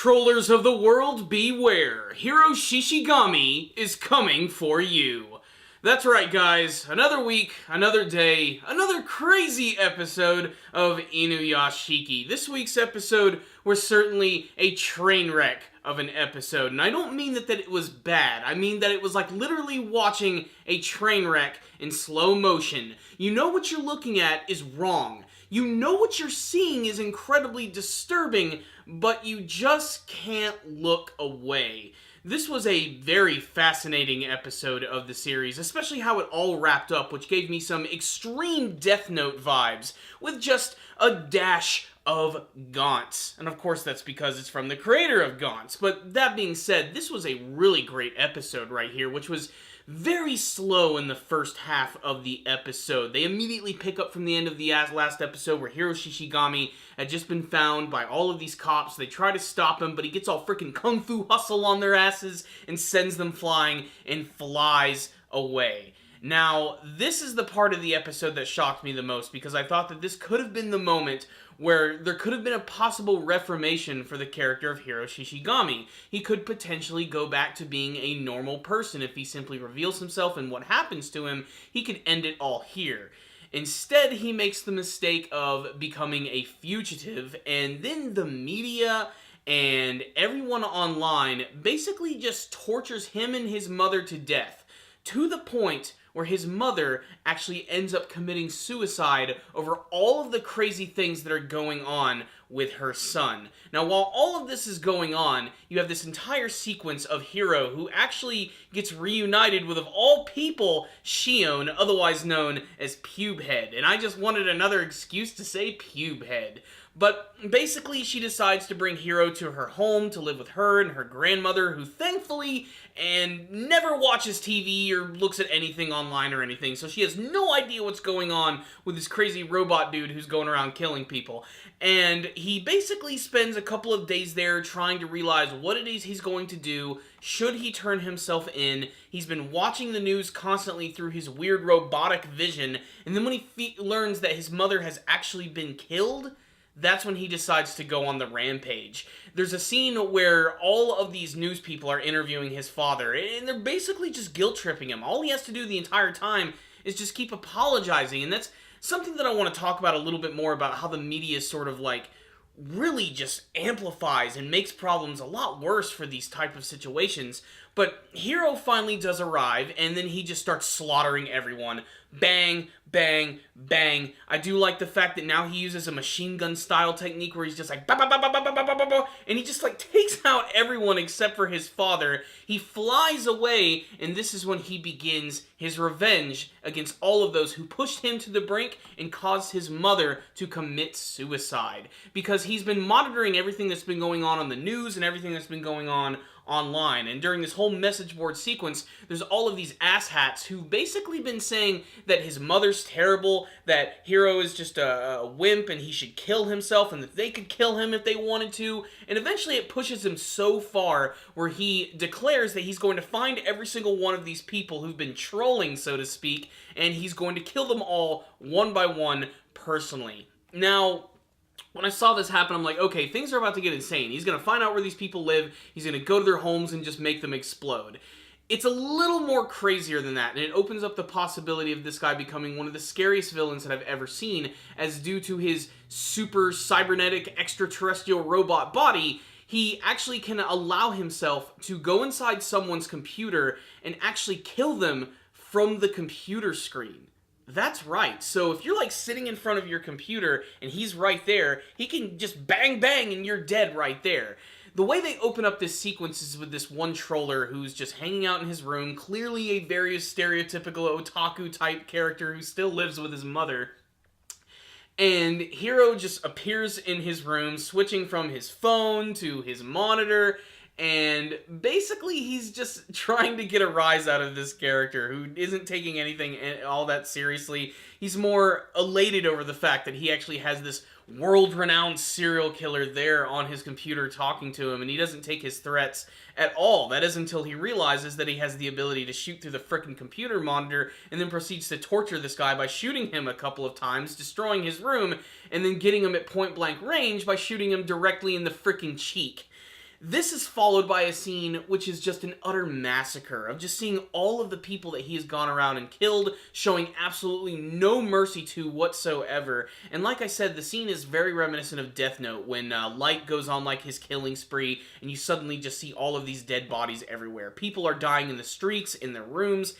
Trollers of the world, beware. Hiro Shishigami is coming for you. That's right, guys. Another week, another day, another crazy episode of Inuyashiki. This week's episode was certainly a train wreck of an episode. And I don't mean that it was bad. I mean that it was like literally watching a train wreck in slow motion. You know what you're looking at is wrong. You know what you're seeing is incredibly disturbing, but you just can't look away. This was a very fascinating episode of the series, especially how it all wrapped up, which gave me some extreme Death Note vibes, with just a dash of Gaunt's. And of course that's because it's from the creator of Gaunt's. But that being said, this was a really great episode right here, which was very slow in the first half of the episode. They immediately pick up from the end of the last episode where Hiro Shishigami had just been found by all of these cops. They try to stop him, but he gets all freaking kung fu hustle on their asses and sends them flying and flies away. Now, this is the part of the episode that shocked me the most, because I thought that this could have been the moment where there could have been a possible reformation for the character of Hiro Shishigami. He could potentially go back to being a normal person if he simply reveals himself, and what happens to him, he could end it all here. Instead, he makes the mistake of becoming a fugitive, and then the media and everyone online basically just tortures him and his mother to death, to the point where his mother actually ends up committing suicide over all of the crazy things that are going on with her son. Now, while all of this is going on, you have this entire sequence of Hiro who actually gets reunited with, of all people, Shion, otherwise known as Pubehead. And I just wanted another excuse to say Pubehead. But basically, she decides to bring Hiro to her home to live with her and her grandmother, who thankfully and never watches TV or looks at anything online or anything, so she has no idea what's going on with this crazy robot dude who's going around killing people. And he basically spends a couple of days there trying to realize what it is he's going to do. Should he turn himself in? He's been watching the news constantly through his weird robotic vision, and then when he learns that his mother has actually been killed, that's when he decides to go on the rampage. There's a scene where all of these news people are interviewing his father, and they're basically just guilt-tripping him. All he has to do the entire time is just keep apologizing, and that's something that I want to talk about a little bit more, about how the media sort of like really just amplifies and makes problems a lot worse for these type of situations. But Hiro finally does arrive, and then he just starts slaughtering everyone. Bang, bang, bang. I do like the fact that now he uses a machine gun style technique where he's just like, ba ba ba ba ba ba ba ba ba, and he just like takes out everyone except for his father. He flies away, and this is when he begins his revenge against all of those who pushed him to the brink and caused his mother to commit suicide. Because he's been monitoring everything that's been going on the news and everything that's been going on online, and during this whole message board sequence, there's all of these asshats who've basically been saying that his mother's terrible, that Hiro is just a wimp and he should kill himself, and that they could kill him if they wanted to, and eventually it pushes him so far where he declares that he's going to find every single one of these people who've been trolling, so to speak, and he's going to kill them all one by one personally. Now, when I saw this happen, I'm like, okay, things are about to get insane. He's going to find out where these people live, he's going to go to their homes and just make them explode. It's a little more crazier than that, and it opens up the possibility of this guy becoming one of the scariest villains that I've ever seen, as due to his super cybernetic extraterrestrial robot body, he actually can allow himself to go inside someone's computer and actually kill them from the computer screen. That's right. So if you're like sitting in front of your computer and he's right there, he can just bang bang and you're dead right there. The way they open up this sequence is with this one troller who's just hanging out in his room, clearly a very stereotypical otaku type character who still lives with his mother. And Hiro just appears in his room, switching from his phone to his monitor, and basically he's just trying to get a rise out of this character who isn't taking anything all that seriously. He's more elated over the fact that he actually has this world-renowned serial killer there on his computer talking to him, and he doesn't take his threats at all. That is until he realizes that he has the ability to shoot through the frickin' computer monitor, and then proceeds to torture this guy by shooting him a couple of times, destroying his room, and then getting him at point-blank range by shooting him directly in the frickin' cheek. This is followed by a scene which is just an utter massacre of just seeing all of the people that he has gone around and killed, showing absolutely no mercy to whatsoever. And like I said, the scene is very reminiscent of Death Note, when Light goes on like his killing spree, and you suddenly just see all of these dead bodies everywhere. People are dying in the streets, in their rooms,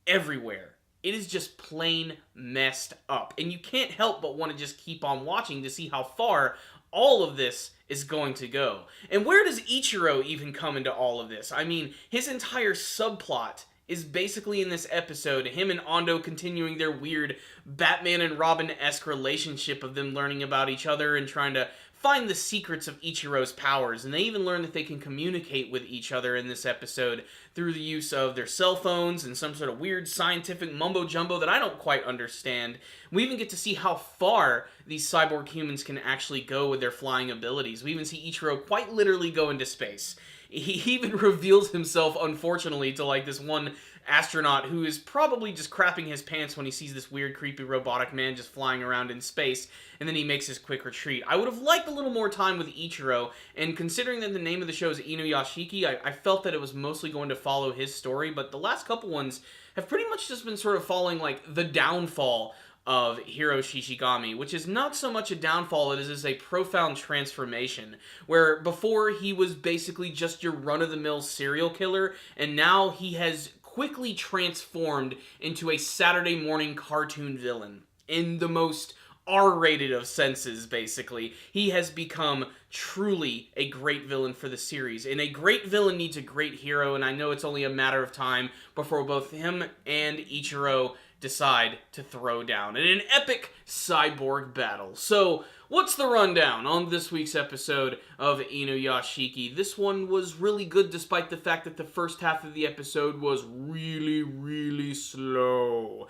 everywhere. It is just plain messed up. And you can't help but want to just keep on watching to see how far all of this is going to go. And where does Ichiro even come into all of this? I mean, his entire subplot is basically in this episode, him and Ando continuing their weird Batman and Robin-esque relationship of them learning about each other and trying to find the secrets of Ichiro's powers. And they even learn that they can communicate with each other in this episode through the use of their cell phones and some sort of weird scientific mumbo-jumbo that I don't quite understand. We even get to see how far these cyborg humans can actually go with their flying abilities. We even see Ichiro quite literally go into space. He even reveals himself, unfortunately, to like this one astronaut who is probably just crapping his pants when he sees this weird, creepy robotic man just flying around in space, and then he makes his quick retreat. I would have liked a little more time with Ichiro, and considering that the name of the show is Inuyashiki, I felt that it was mostly going to follow his story, but the last couple ones have pretty much just been sort of following like the downfall of Hiro Shishigami, which is not so much a downfall as it is a profound transformation, where before he was basically just your run-of-the-mill serial killer, and now he has quickly transformed into a Saturday morning cartoon villain in the most R-rated of senses, basically. He has become truly a great villain for the series, and a great villain needs a great hero, and I know it's only a matter of time before both him and Ichiro decide to throw down in an epic cyborg battle. So, what's the rundown on this week's episode of Inuyashiki? This one was really good despite the fact that the first half of the episode was really, really slow.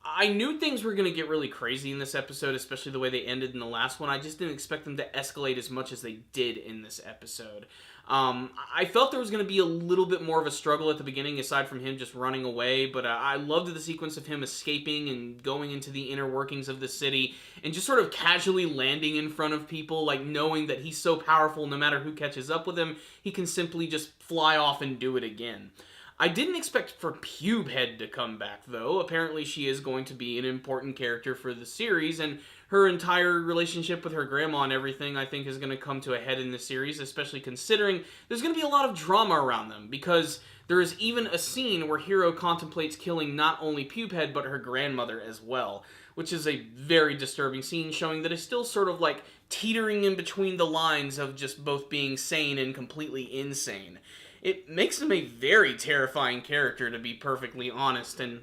I knew things were going to get really crazy in this episode, especially the way they ended in the last one. I just didn't expect them to escalate as much as they did in this episode. I felt there was going to be a little bit more of a struggle at the beginning, aside from him just running away, but I loved the sequence of him escaping and going into the inner workings of the city, and just sort of casually landing in front of people, like knowing that he's so powerful, no matter who catches up with him, he can simply just fly off and do it again. I didn't expect for Pubehead to come back, though. Apparently she is going to be an important character for the series, and her entire relationship with her grandma and everything, I think, is going to come to a head in the series, especially considering there's going to be a lot of drama around them, because there is even a scene where Hiro contemplates killing not only Pubehead, but her grandmother as well, which is a very disturbing scene, showing that it's still sort of like teetering in between the lines of just both being sane and completely insane. It makes him a very terrifying character, to be perfectly honest, and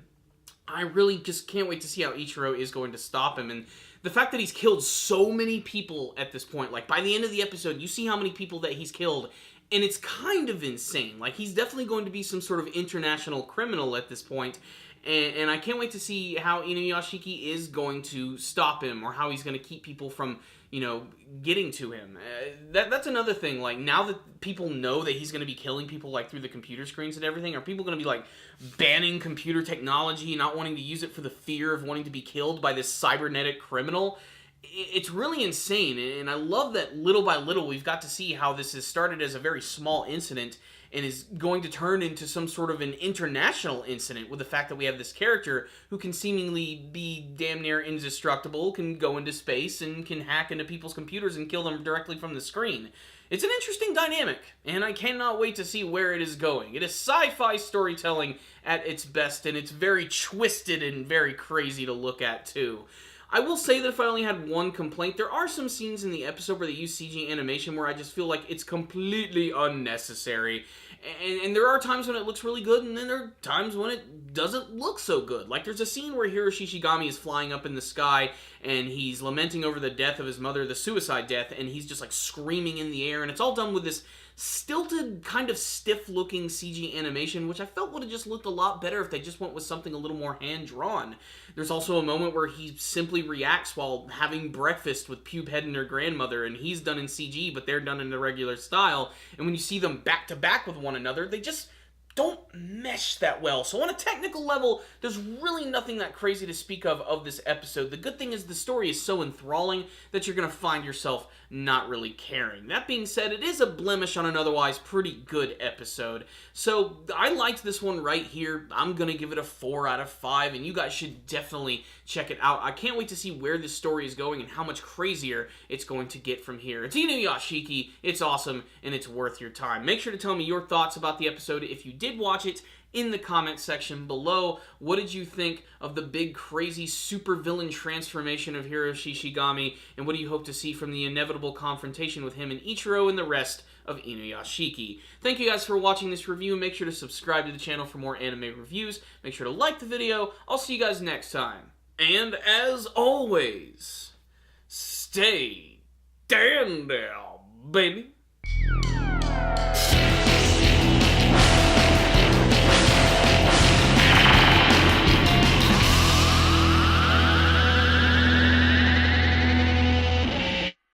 I really just can't wait to see how Ichiro is going to stop him. And the fact that he's killed so many people at this point, like by the end of the episode, you see how many people that he's killed, and it's kind of insane. Like, he's definitely going to be some sort of international criminal at this point, and I can't wait to see how Inuyashiki is going to stop him, or how he's going to keep people from, you know, getting to him. That's another thing. Like, now that people know that he's going to be killing people, like, through the computer screens and everything, are people going to be, like, banning computer technology, not wanting to use it for the fear of wanting to be killed by this cybernetic criminal? It's really insane, and I love that little by little we've got to see how this has started as a very small incident and is going to turn into some sort of an international incident, with the fact that we have this character who can seemingly be damn near indestructible, can go into space, and can hack into people's computers and kill them directly from the screen. It's an interesting dynamic, and I cannot wait to see where it is going. It is sci-fi storytelling at its best, and it's very twisted and very crazy to look at, too. I will say that if I only had one complaint, there are some scenes in the episode where they use CG animation where I just feel like it's completely unnecessary. And there are times when it looks really good, and then there are times when it doesn't look so good. Like, there's a scene where Hiro Shishigami is flying up in the sky, and he's lamenting over the death of his mother, the suicide death, and he's just, like, screaming in the air, and it's all done with this stilted, kind of stiff-looking CG animation, which I felt would have just looked a lot better if they just went with something a little more hand-drawn. There's also a moment where he simply reacts while having breakfast with Pubehead and her grandmother, and he's done in CG, but they're done in the regular style, and when you see them back-to-back with one another, they just don't mesh that well. So on a technical level, there's really nothing that crazy to speak of this episode. The good thing is the story is so enthralling that you're going to find yourself not really caring. That being said, it is a blemish on an otherwise pretty good episode. So I liked this one right here. I'm gonna give it a 4 out of 5, and you guys should definitely check it out. I can't wait to see where this story is going and how much crazier it's going to get from here. It's Inuyashiki, it's awesome, and it's worth your time. Make sure to tell me your thoughts about the episode if you did watch it in the comment section below. What did you think of the big crazy supervillain transformation of Hiro Shishigami, and what do you hope to see from the inevitable confrontation with him and Ichiro and the rest of Inuyashiki? Thank you guys for watching this review. Make sure to subscribe to the channel for more anime reviews. Make sure to like the video. I'll see you guys next time. And as always, stay damn down, baby.